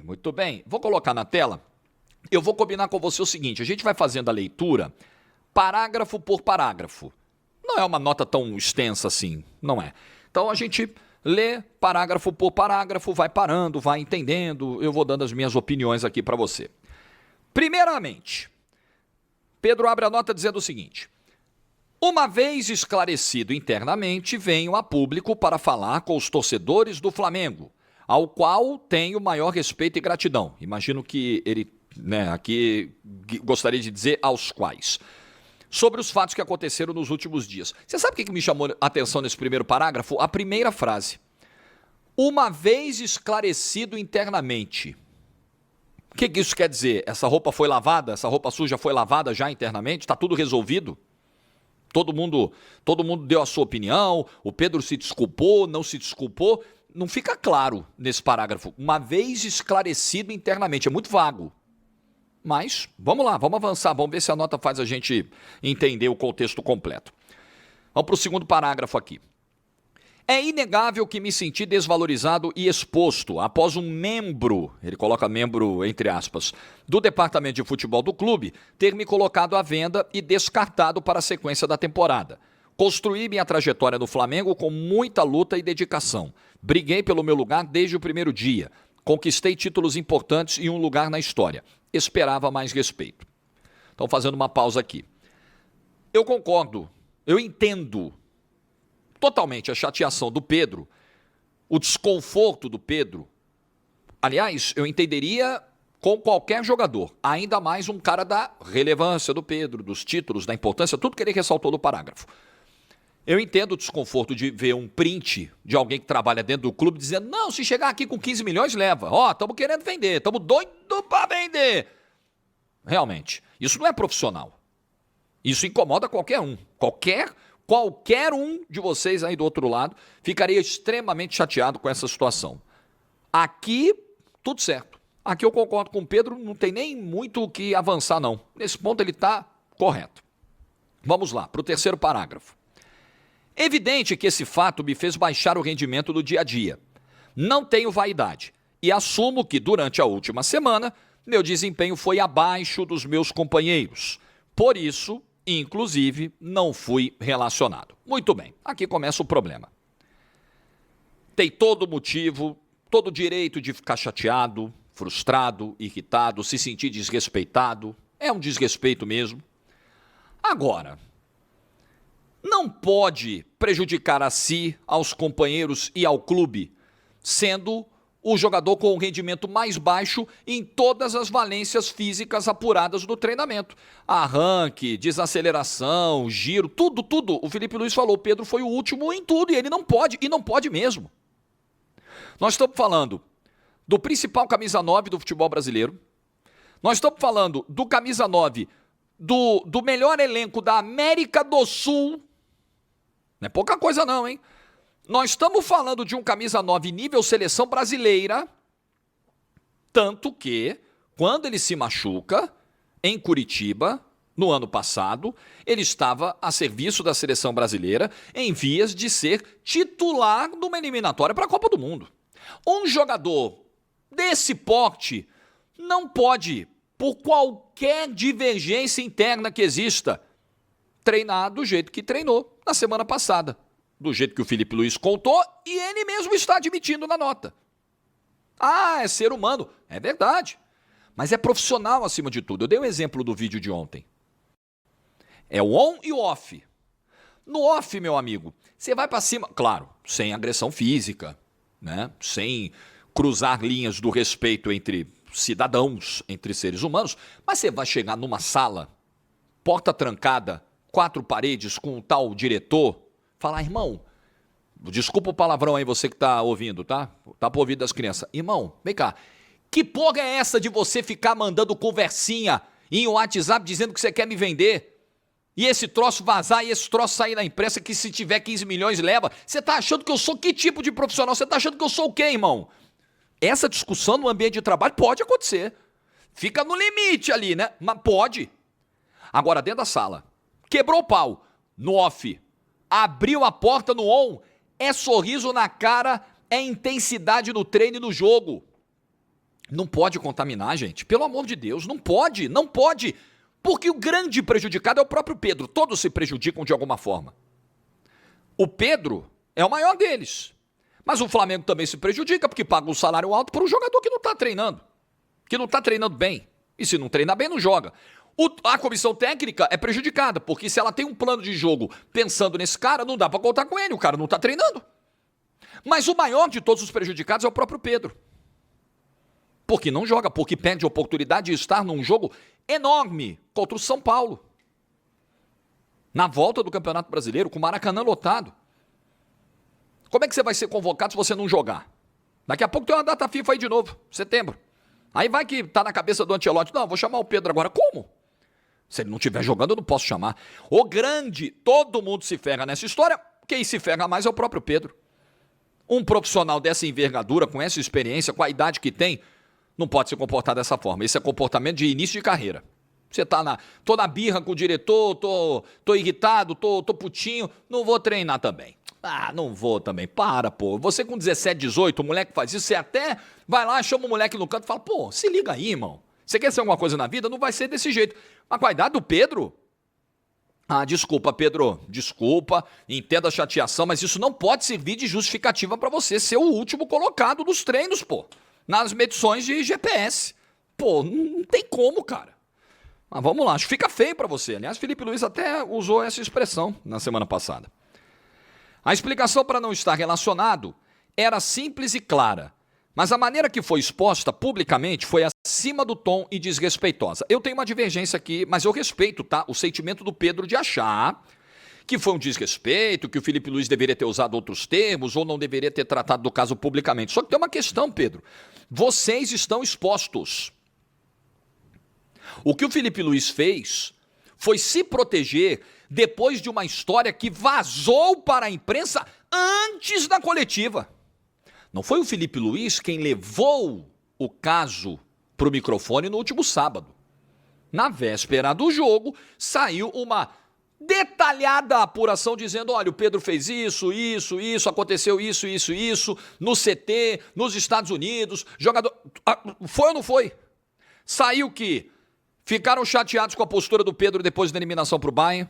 Muito bem. Vou colocar na tela. Eu vou combinar com você o seguinte, a gente vai fazendo a leitura parágrafo por parágrafo. Não é uma nota tão extensa assim, não é. Então a gente lê parágrafo por parágrafo, vai parando, vai entendendo, eu vou dando as minhas opiniões aqui para você. Primeiramente, Pedro abre a nota dizendo o seguinte: uma vez esclarecido internamente, venho a público para falar com os torcedores do Flamengo, ao qual tenho maior respeito e gratidão. Imagino que ele, aqui gostaria de dizer aos quais. Sobre os fatos que aconteceram nos últimos dias. Você sabe o que me chamou a atenção nesse primeiro parágrafo? A primeira frase. Uma vez esclarecido internamente. O que isso quer dizer? Essa roupa foi lavada? Essa roupa suja foi lavada já internamente? Está tudo resolvido? Todo mundo deu a sua opinião? O Pedro se desculpou, não se desculpou? Não fica claro nesse parágrafo. Uma vez esclarecido internamente. É muito vago. Mas, vamos lá, vamos avançar, vamos ver se a nota faz a gente entender o contexto completo. Vamos para o segundo parágrafo aqui. É inegável que me senti desvalorizado e exposto após um membro, ele coloca membro entre aspas, do departamento de futebol do clube ter me colocado à venda e descartado para a sequência da temporada. Construí minha trajetória no Flamengo com muita luta e dedicação. Briguei pelo meu lugar desde o primeiro dia. Conquistei títulos importantes e um lugar na história. Esperava mais respeito. Então, fazendo uma pausa aqui. Eu concordo, eu entendo totalmente a chateação do Pedro, o desconforto do Pedro. Aliás, eu entenderia com qualquer jogador, ainda mais um cara da relevância do Pedro, dos títulos, da importância, tudo que ele ressaltou no parágrafo. Eu entendo o desconforto de ver um print de alguém que trabalha dentro do clube dizendo, não, se chegar aqui com 15 milhões, leva. Ó, estamos querendo vender, estamos doidos para vender. Realmente, isso não é profissional. Isso incomoda qualquer um. Qualquer um de vocês aí do outro lado ficaria extremamente chateado com essa situação. Aqui, tudo certo. Aqui eu concordo com o Pedro, não tem nem muito o que avançar, não. Nesse ponto ele está correto. Vamos lá, para o terceiro parágrafo. Evidente que esse fato me fez baixar o rendimento do dia a dia. Não tenho vaidade e assumo que durante a última semana meu desempenho foi abaixo dos meus companheiros. Por isso, inclusive, não fui relacionado. Muito bem, aqui começa o problema. Tem todo motivo, todo direito de ficar chateado, frustrado, irritado, se sentir desrespeitado. É um desrespeito mesmo. Agora, não pode prejudicar a si, aos companheiros e ao clube, sendo o jogador com o rendimento mais baixo em todas as valências físicas apuradas do treinamento. Arranque, desaceleração, giro, tudo. O Felipe Luiz falou, o Pedro foi o último em tudo e ele não pode mesmo. Nós estamos falando do principal camisa 9 do futebol brasileiro. Nós estamos falando do camisa 9 do melhor elenco da América do Sul. Não é pouca coisa não, hein? Nós estamos falando de um camisa 9 nível seleção brasileira, tanto que, quando ele se machuca, em Curitiba, no ano passado, ele estava a serviço da seleção brasileira em vias de ser titular numa eliminatória para a Copa do Mundo. Um jogador desse porte não pode, por qualquer divergência interna que exista, treinar do jeito que treinou na semana passada. Do jeito que o Felipe Luiz contou e ele mesmo está admitindo na nota. Ah, é ser humano. É verdade. Mas é profissional acima de tudo. Eu dei o exemplo do vídeo de ontem. É o on e o off. No off, meu amigo, você vai para cima, claro, sem agressão física, né? Sem cruzar linhas do respeito entre cidadãos, entre seres humanos, mas você vai chegar numa sala, porta trancada, 4 paredes com um tal diretor, falar, irmão, desculpa o palavrão aí, você que tá ouvindo, tá? Tá pro ouvido das crianças. Irmão, vem cá, que porra é essa de você ficar mandando conversinha em WhatsApp dizendo que você quer me vender? E esse troço vazar e esse troço sair na imprensa que se tiver 15 milhões leva? Você tá achando que eu sou que tipo de profissional? Você tá achando que eu sou o quê, irmão? Essa discussão no ambiente de trabalho pode acontecer. Fica no limite ali, né? Mas pode. Agora, dentro da sala, quebrou o pau, no off, abriu a porta no on, é sorriso na cara, é intensidade no treino e no jogo. Não pode contaminar, gente. Pelo amor de Deus, não pode, não pode. Porque o grande prejudicado é o próprio Pedro. Todos se prejudicam de alguma forma. O Pedro é o maior deles. Mas o Flamengo também se prejudica porque paga um salário alto para um jogador que não está treinando. Que não está treinando bem. E se não treinar bem, não joga. A comissão técnica é prejudicada, porque se ela tem um plano de jogo pensando nesse cara, não dá para contar com ele, o cara não está treinando. Mas o maior de todos os prejudicados é o próprio Pedro. Porque não joga, porque perde a oportunidade de estar num jogo enorme contra o São Paulo. Na volta do Campeonato Brasileiro, com o Maracanã lotado. Como é que você vai ser convocado se você não jogar? Daqui a pouco tem uma data FIFA aí de novo, setembro. Aí vai que tá na cabeça do Ancelotti, não, vou chamar o Pedro agora. Como? Se ele não estiver jogando, eu não posso chamar. O grande, todo mundo se ferra nessa história, quem se ferra mais é o próprio Pedro. Um profissional dessa envergadura, com essa experiência, com a idade que tem, não pode se comportar dessa forma. Esse é comportamento de início de carreira. Você tá tô na birra com o diretor, tô irritado, tô putinho, não vou treinar também. Ah, não vou também. Para, pô. Você com 17, 18, o moleque faz isso, você até vai lá, chama o moleque no canto e fala, pô, se liga aí, irmão. Você quer ser alguma coisa na vida? Não vai ser desse jeito. Mas com a idade do Pedro... Ah, desculpa, Pedro. Desculpa, entenda a chateação, mas isso não pode servir de justificativa para você ser o último colocado dos treinos, pô. Nas medições de GPS. Pô, não tem como, cara. Mas vamos lá, acho que fica feio para você. Aliás, Felipe Luiz até usou essa expressão na semana passada. A explicação para não estar relacionado era simples e clara, mas a maneira que foi exposta publicamente foi acima do tom e desrespeitosa. Eu tenho uma divergência aqui, mas eu respeito, tá? O sentimento do Pedro de achar que foi um desrespeito, que o Felipe Luiz deveria ter usado outros termos ou não deveria ter tratado do caso publicamente. Só que tem uma questão, Pedro. Vocês estão expostos. O que o Felipe Luiz fez foi se proteger depois de uma história que vazou para a imprensa antes da coletiva. Não foi o Felipe Luiz quem levou o caso para o microfone no último sábado. Na véspera do jogo, saiu uma detalhada apuração dizendo, olha, o Pedro fez isso, aconteceu isso, no CT, nos Estados Unidos, jogador... Foi ou não foi? Saiu que ficaram chateados com a postura do Pedro depois da eliminação para o Bayern,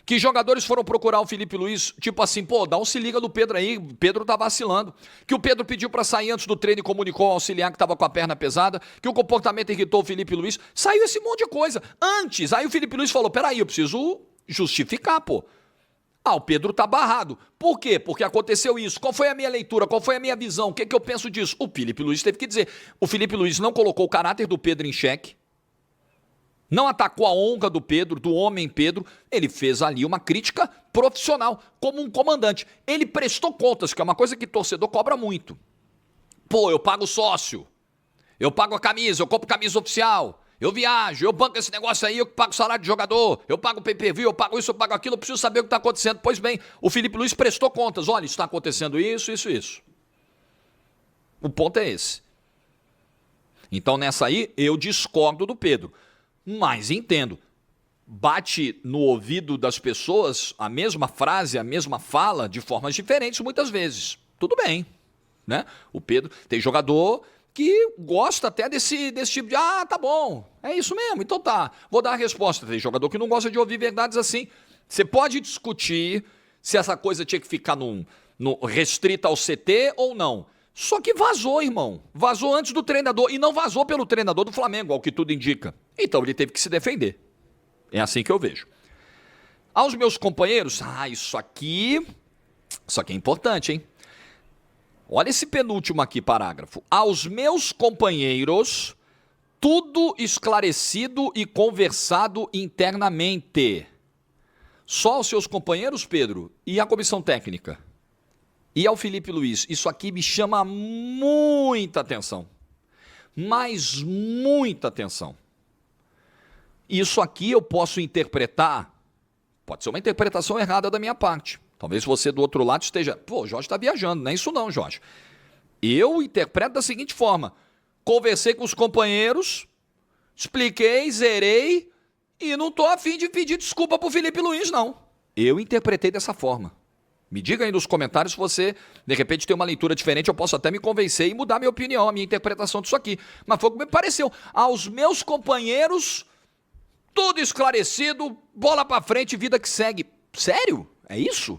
que jogadores foram procurar o Felipe Luiz, tipo assim, pô, dá um se liga do Pedro aí, o Pedro tá vacilando. Que o Pedro pediu para sair antes do treino e comunicou ao auxiliar que tava com a perna pesada, que o comportamento irritou o Felipe Luiz. Saiu esse monte de coisa. Antes, aí o Felipe Luiz falou, peraí, eu preciso justificar, pô. Ah, o Pedro tá barrado. Por quê? Porque aconteceu isso. Qual foi a minha leitura? Qual foi a minha visão? O que eu penso disso? O Felipe Luiz teve que dizer. O Felipe Luiz não colocou o caráter do Pedro em xeque. Não atacou a honra do Pedro, do homem Pedro, ele fez ali uma crítica profissional, como um comandante. Ele prestou contas, que é uma coisa que torcedor cobra muito. Pô, eu pago sócio, eu pago a camisa, eu compro camisa oficial, eu viajo, eu banco esse negócio aí, eu pago salário de jogador, eu pago pay-per-view, eu pago isso, eu pago aquilo, eu preciso saber o que está acontecendo. Pois bem, o Felipe Luiz prestou contas, olha, está acontecendo isso. O ponto é esse. Então nessa aí, eu discordo do Pedro. Mas entendo, bate no ouvido das pessoas a mesma frase, a mesma fala, de formas diferentes muitas vezes. Tudo bem, né? O Pedro, tem jogador que gosta até desse tipo de, tá bom, é isso mesmo, então tá, vou dar a resposta. Tem jogador que não gosta de ouvir verdades assim. Você pode discutir se essa coisa tinha que ficar restrita ao CT ou não. Só que vazou, irmão. Vazou antes do treinador. E não vazou pelo treinador do Flamengo, ao que tudo indica. Então ele teve que se defender. É assim que eu vejo. Aos meus companheiros, isso aqui é importante, hein? Olha esse penúltimo aqui, parágrafo. Aos meus companheiros, tudo esclarecido e conversado internamente. Só aos seus companheiros, Pedro, e a comissão técnica. E ao Felipe Luiz, isso aqui me chama muita atenção. Mas muita atenção. Isso aqui eu posso interpretar, pode ser uma interpretação errada da minha parte. Talvez você do outro lado esteja, o Jorge está viajando, não é isso não, Jorge. Eu interpreto da seguinte forma, conversei com os companheiros, expliquei, zerei, e não estou a fim de pedir desculpa para o Felipe Luiz, não. Eu interpretei dessa forma. Me diga aí nos comentários se você, de repente, tem uma leitura diferente, eu posso até me convencer e mudar minha opinião, a minha interpretação disso aqui. Mas foi o que me pareceu. Aos meus companheiros, tudo esclarecido, bola pra frente, vida que segue. Sério? É isso?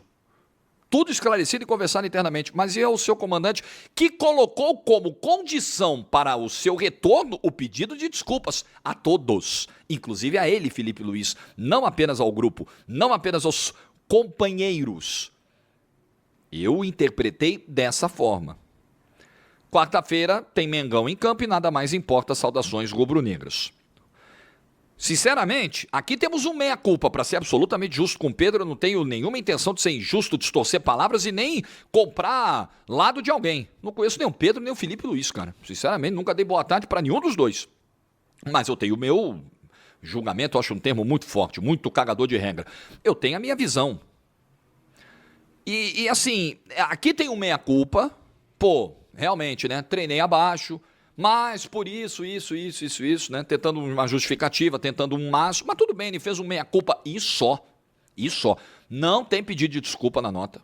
Tudo esclarecido e conversado internamente. Mas e o seu comandante que colocou como condição para o seu retorno o pedido de desculpas a todos, inclusive a ele, Felipe Luiz, não apenas ao grupo, não apenas aos companheiros. Eu interpretei dessa forma. Quarta-feira tem Mengão em campo e nada mais importa. Saudações rubro-negras. Sinceramente, aqui temos um meia-culpa, para ser absolutamente justo com o Pedro. Eu não tenho nenhuma intenção de ser injusto, distorcer palavras e nem comprar lado de alguém. Não conheço nem o Pedro nem o Felipe Luiz, cara. Sinceramente, nunca dei boa tarde para nenhum dos dois. Mas eu tenho o meu julgamento, eu acho um termo muito forte, muito cagador de regra. Eu tenho a minha visão. E assim, aqui tem um meia-culpa. Pô, realmente, né? Treinei abaixo. Mas por isso, né? Tentando uma justificativa, tentando um máximo. Mas tudo bem, ele fez um meia-culpa e só. E só. Não tem pedido de desculpa na nota.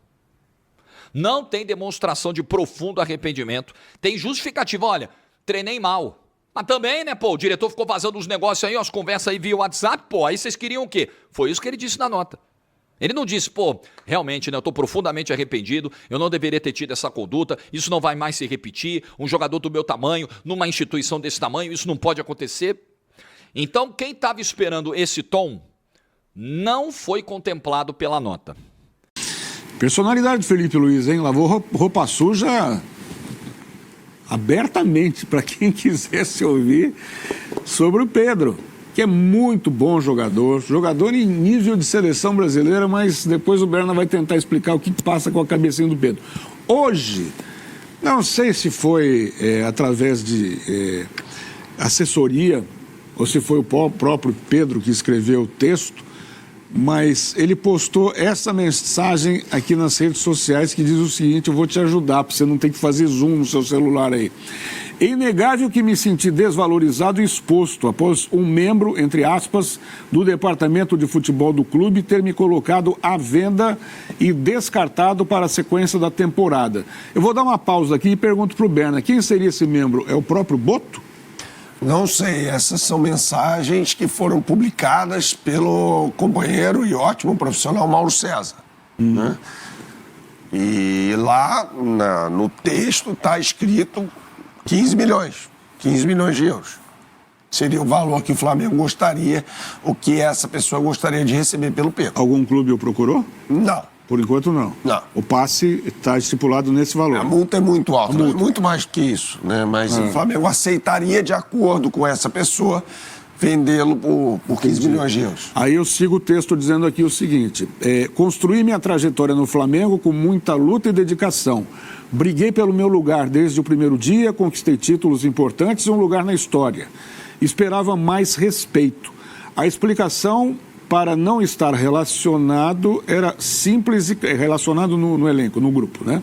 Não tem demonstração de profundo arrependimento. Tem justificativa, olha, treinei mal. Mas também, né, pô, o diretor ficou fazendo uns negócios aí, umas conversas aí via WhatsApp, pô, aí vocês queriam o quê? Foi isso que ele disse na nota. Ele não disse, pô, realmente, né, eu estou profundamente arrependido, eu não deveria ter tido essa conduta, isso não vai mais se repetir, um jogador do meu tamanho, numa instituição desse tamanho, isso não pode acontecer. Então, quem estava esperando esse tom não foi contemplado pela nota. Personalidade do Felipe Luiz, hein? Lavou roupa suja abertamente para quem quisesse ouvir sobre o Pedro, que é muito bom jogador em nível de seleção brasileira, mas depois o Berna vai tentar explicar o que passa com a cabecinha do Pedro. Hoje, não sei se foi através de assessoria ou se foi o próprio Pedro que escreveu o texto, mas ele postou essa mensagem aqui nas redes sociais que diz o seguinte: eu vou te ajudar, para você não ter que fazer zoom no seu celular aí. É inegável que me senti desvalorizado e exposto após um membro, entre aspas, do departamento de futebol do clube ter me colocado à venda e descartado para a sequência da temporada. Eu vou dar uma pausa aqui e pergunto para o Berna, quem seria esse membro? É o próprio Boto? Não sei, essas são mensagens que foram publicadas pelo companheiro e ótimo profissional Mauro César. Né? E lá no texto está escrito 15 milhões de euros. Seria o valor que o Flamengo gostaria, o que essa pessoa gostaria de receber pelo Pedro. Algum clube o procurou? Não. Por enquanto, não. Não. O passe está estipulado nesse valor. A multa é muito alta, muito mais do que isso, né? Mas o Flamengo aceitaria, de acordo com essa pessoa, vendê-lo por 15 milhões de euros. Aí eu sigo o texto dizendo aqui o seguinte: construí minha trajetória no Flamengo com muita luta e dedicação. Briguei pelo meu lugar desde o primeiro dia, conquistei títulos importantes e um lugar na história. Esperava mais respeito. A explicação para não estar relacionado era simples e relacionado no elenco, no grupo, né?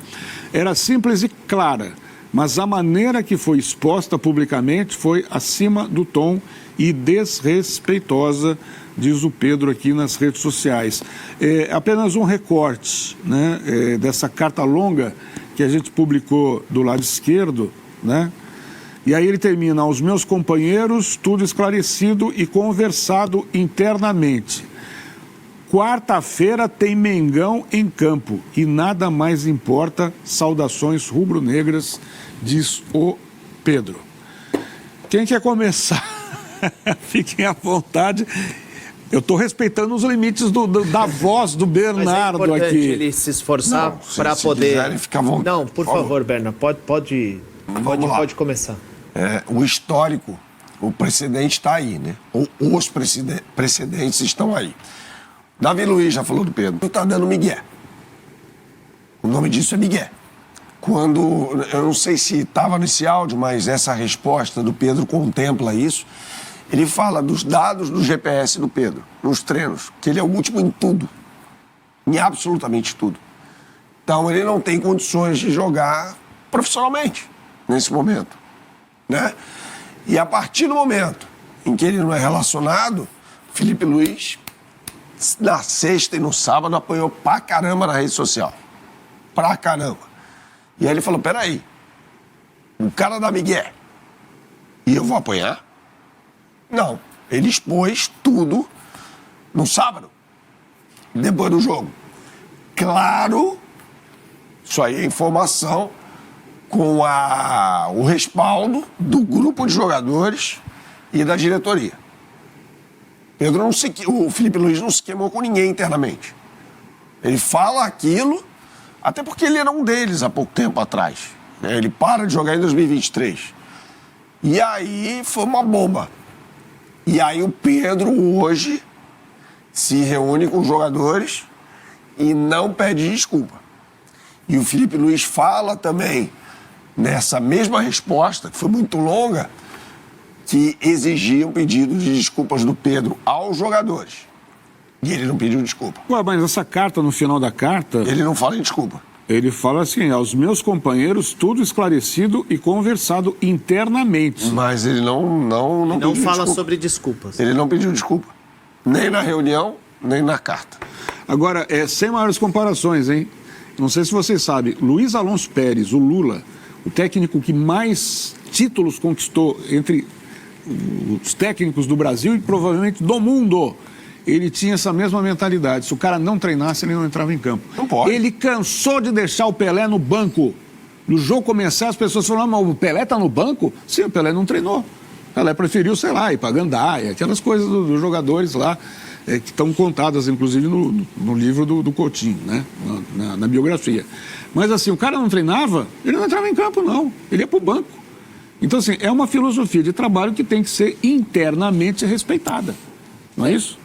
Era simples e clara, mas a maneira que foi exposta publicamente foi acima do tom e desrespeitosa, diz o Pedro aqui nas redes sociais. Apenas um recorte, né, dessa carta longa que a gente publicou do lado esquerdo, né? E aí ele termina: aos meus companheiros, tudo esclarecido e conversado internamente. Quarta-feira tem Mengão em campo e nada mais importa. Saudações rubro-negras, diz o Pedro. Quem quer começar? Fiquem à vontade. Eu estou respeitando os limites da voz do Bernardo. Mas é importante aqui. Ele se esforçar para poder. Ficar à vontade. Não, por favor, Bernardo, pode começar. O histórico, o precedente está aí, né? Os precedentes estão aí. Davi Luiz já falou do Pedro. Está dando migué. O nome disso é migué. Quando, eu não sei se estava nesse áudio, mas essa resposta do Pedro contempla isso. Ele fala dos dados do GPS do Pedro, nos treinos, que ele é o último em tudo. Em absolutamente tudo. Então ele não tem condições de jogar profissionalmente nesse momento, né? E a partir do momento em que ele não é relacionado, Felipe Luiz, na sexta e no sábado, apanhou pra caramba na rede social. pra caramba. E aí ele falou, peraí, o cara dá migué e eu vou apanhar? Não, ele expôs tudo no sábado, depois do jogo. Claro, isso aí é informação com o respaldo do grupo de jogadores e da diretoria. O Felipe Luiz não se queimou com ninguém internamente. Ele fala aquilo, até porque ele era um deles há pouco tempo atrás. Ele para de jogar em 2023. E aí foi uma bomba. E aí o Pedro hoje se reúne com os jogadores e não pede desculpa. E o Felipe Luiz fala também, nessa mesma resposta, que foi muito longa, que exigia um pedido de desculpas do Pedro aos jogadores. E ele não pediu desculpa. Ué, mas essa carta, no final da carta... Ele não fala em desculpa. Ele fala assim, aos meus companheiros, tudo esclarecido e conversado internamente. Mas ele não Não pediu fala desculpa. sobre desculpas. Ele não pediu desculpa. Nem na reunião, nem na carta. Agora, sem maiores comparações, hein? Não sei se vocês sabem, Luiz Alonso Pérez, o Lula, o técnico que mais títulos conquistou entre os técnicos do Brasil e provavelmente do mundo, ele tinha essa mesma mentalidade. Se o cara não treinasse, ele não entrava em campo. Não pode. Ele cansou de deixar o Pelé no banco. No jogo começar, as pessoas falaram, mas o Pelé tá no banco? Sim, o Pelé não treinou. O Pelé preferiu, sei lá, ir pra Gandaia, aquelas coisas dos jogadores lá, que estão contadas, inclusive, no livro do Coutinho, né? Na biografia. Mas assim, o cara não treinava, ele não entrava em campo, não. Ele ia pro banco. Então, assim, é uma filosofia de trabalho que tem que ser internamente respeitada. Não é isso?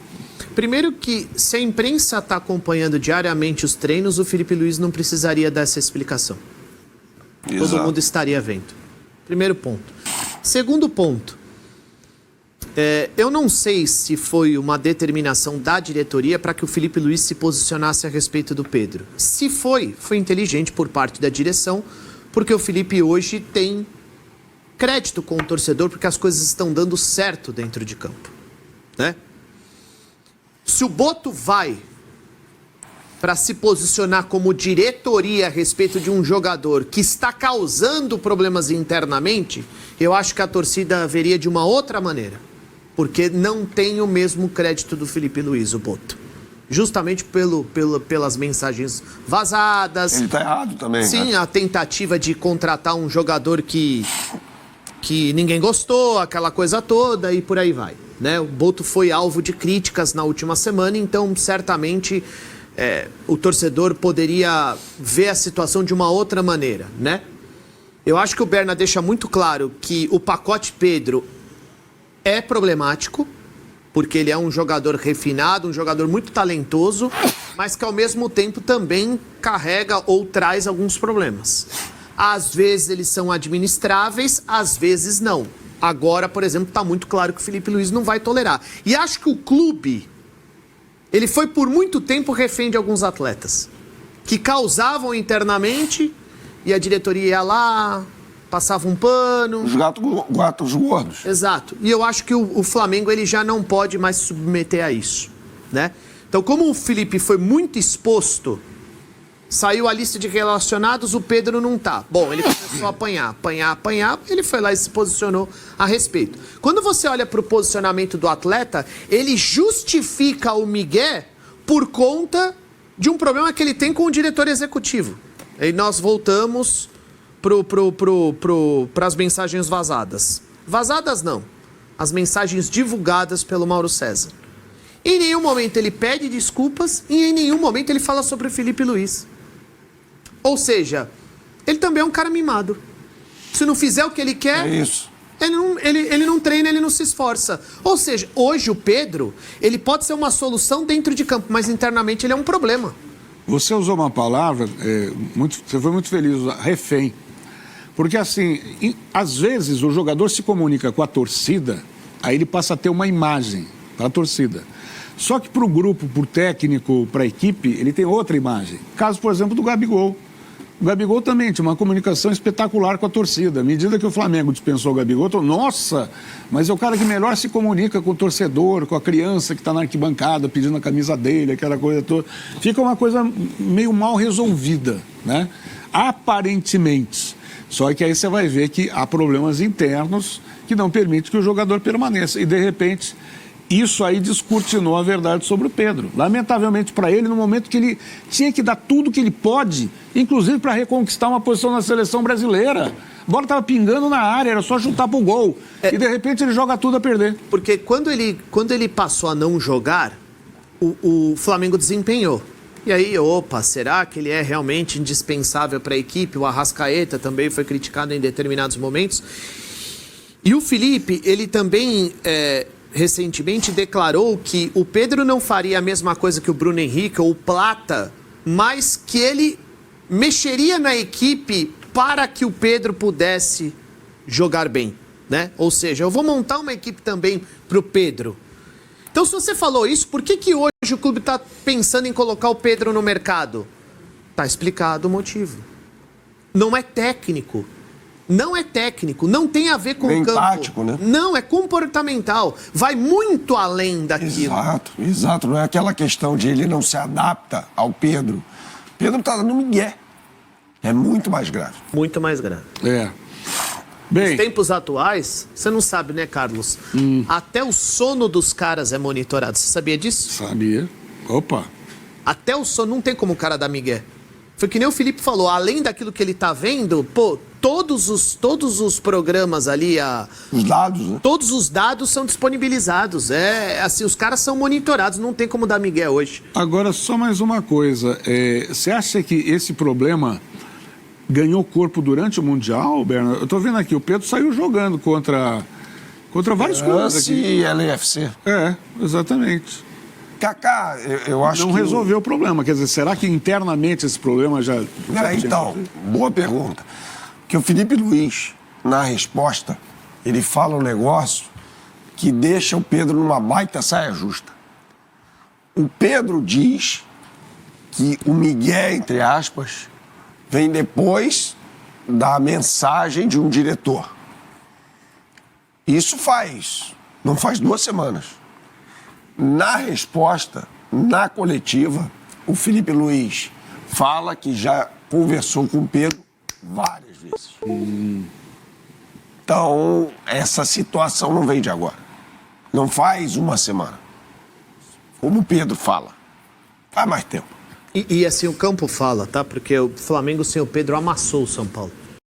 Primeiro que, se a imprensa está acompanhando diariamente os treinos, o Felipe Luiz não precisaria dessa explicação. Exato. Todo mundo estaria vendo. Primeiro ponto. Segundo ponto. Eu não sei se foi uma determinação da diretoria para que o Felipe Luiz se posicionasse a respeito do Pedro. Se foi inteligente por parte da direção, porque o Felipe hoje tem crédito com o torcedor, porque as coisas estão dando certo dentro de campo, né? Se o Boto vai para se posicionar como diretoria a respeito de um jogador que está causando problemas internamente, eu acho que a torcida veria de uma outra maneira. Porque não tem o mesmo crédito do Felipe Luiz, o Boto. Justamente pelas mensagens vazadas. Ele tá errado também. Sim, né? a tentativa de contratar um jogador que ninguém gostou, aquela coisa toda e por aí vai. Né? O Boto foi alvo de críticas na última semana, então certamente o torcedor poderia ver a situação de uma outra maneira, né? Eu acho que o Berna deixa muito claro que o pacote Pedro é problemático, porque ele é um jogador refinado, um jogador muito talentoso, mas que ao mesmo tempo também carrega ou traz alguns problemas. Às vezes eles são administráveis, às vezes não. Agora, por exemplo, está muito claro que o Felipe Luiz não vai tolerar. E acho que o clube, ele foi por muito tempo refém de alguns atletas que causavam internamente e a diretoria ia lá, passava um pano. Os gatos gordos. Exato. E eu acho que o Flamengo ele já não pode mais se submeter a isso, né? Então, como o Felipe foi muito exposto, saiu a lista de relacionados, o Pedro não tá. Bom, ele começou a apanhar, ele foi lá e se posicionou a respeito. Quando você olha para o posicionamento do atleta, ele justifica o migué por conta de um problema que ele tem com o diretor executivo. E nós voltamos para as mensagens vazadas. Vazadas não. As mensagens divulgadas pelo Mauro César. Em nenhum momento ele pede desculpas e em nenhum momento ele fala sobre o Felipe Luiz. Ou seja, ele também é um cara mimado. Se não fizer o que ele quer, É isso. ele não treina, ele não se esforça. Ou seja, hoje o Pedro, ele pode ser uma solução dentro de campo, mas internamente ele é um problema. Você usou uma palavra, você foi muito feliz, refém. Porque assim, às vezes o jogador se comunica com a torcida, aí ele passa a ter uma imagem para a torcida. Só que para o grupo, para o técnico, para a equipe, ele tem outra imagem. Caso, por exemplo, do Gabigol. O Gabigol também tinha uma comunicação espetacular com a torcida. À medida que o Flamengo dispensou o Gabigol, nossa, mas é o cara que melhor se comunica com o torcedor, com a criança que está na arquibancada pedindo a camisa dele, aquela coisa toda. Fica uma coisa meio mal resolvida, né? Aparentemente. Só que aí você vai ver que há problemas internos que não permitem que o jogador permaneça. E, de repente, isso aí descortinou a verdade sobre o Pedro. Lamentavelmente para ele, no momento que ele tinha que dar tudo que ele pode, inclusive para reconquistar uma posição na seleção brasileira. A bola estava pingando na área, era só chutar pro gol. E, de repente, ele joga tudo a perder. Porque quando ele passou a não jogar, o Flamengo desempenhou. E aí, opa, será que ele é realmente indispensável para a equipe? O Arrascaeta também foi criticado em determinados momentos. E o Felipe, ele também recentemente declarou que o Pedro não faria a mesma coisa que o Bruno Henrique ou o Plata, mas que ele mexeria na equipe para que o Pedro pudesse jogar bem, né? Ou seja, eu vou montar uma equipe também para o Pedro. Então, se você falou isso, por que hoje o clube está pensando em colocar o Pedro no mercado? Tá explicado o motivo. Não é técnico. Não é técnico. Não tem a ver com o campo. Tático, né? Não, é comportamental. Vai muito além daquilo. Exato. Não é aquela questão de ele não se adapta ao Pedro. Pedro está dando migué. É muito mais grave. Muito mais grave. Bem, nos tempos atuais, você não sabe, né, Carlos? Até o sono dos caras é monitorado. Você sabia disso? Sabia. Opa. Até o sono, não tem como o cara dar migué. Foi que nem o Felipe falou, além daquilo que ele tá vendo, pô, todos os programas ali, os dados, né? Todos os dados são disponibilizados. Assim, os caras são monitorados, não tem como dar migué hoje. Agora, só mais uma coisa. Você acha que esse problema ganhou corpo durante o Mundial, Bernardo? Eu tô vendo aqui, o Pedro saiu jogando contra vários clubes aqui. E LFC. Exatamente. Kaká, eu acho que... Não resolveu o problema. Quer dizer, será que internamente esse problema já então, boa pergunta. Que o Felipe Luiz, na resposta, ele fala um negócio que deixa o Pedro numa baita saia justa. O Pedro diz que o migué, entre aspas, vem depois da mensagem de um diretor. Isso não faz 2 semanas. Na resposta, na coletiva, o Felipe Luiz fala que já conversou com o Pedro várias vezes. Então, essa situação não vem de agora. Não faz 1 semana. Como o Pedro fala, faz mais tempo. E assim, o campo fala, tá? Porque o Flamengo sem o Pedro amassou o São Paulo.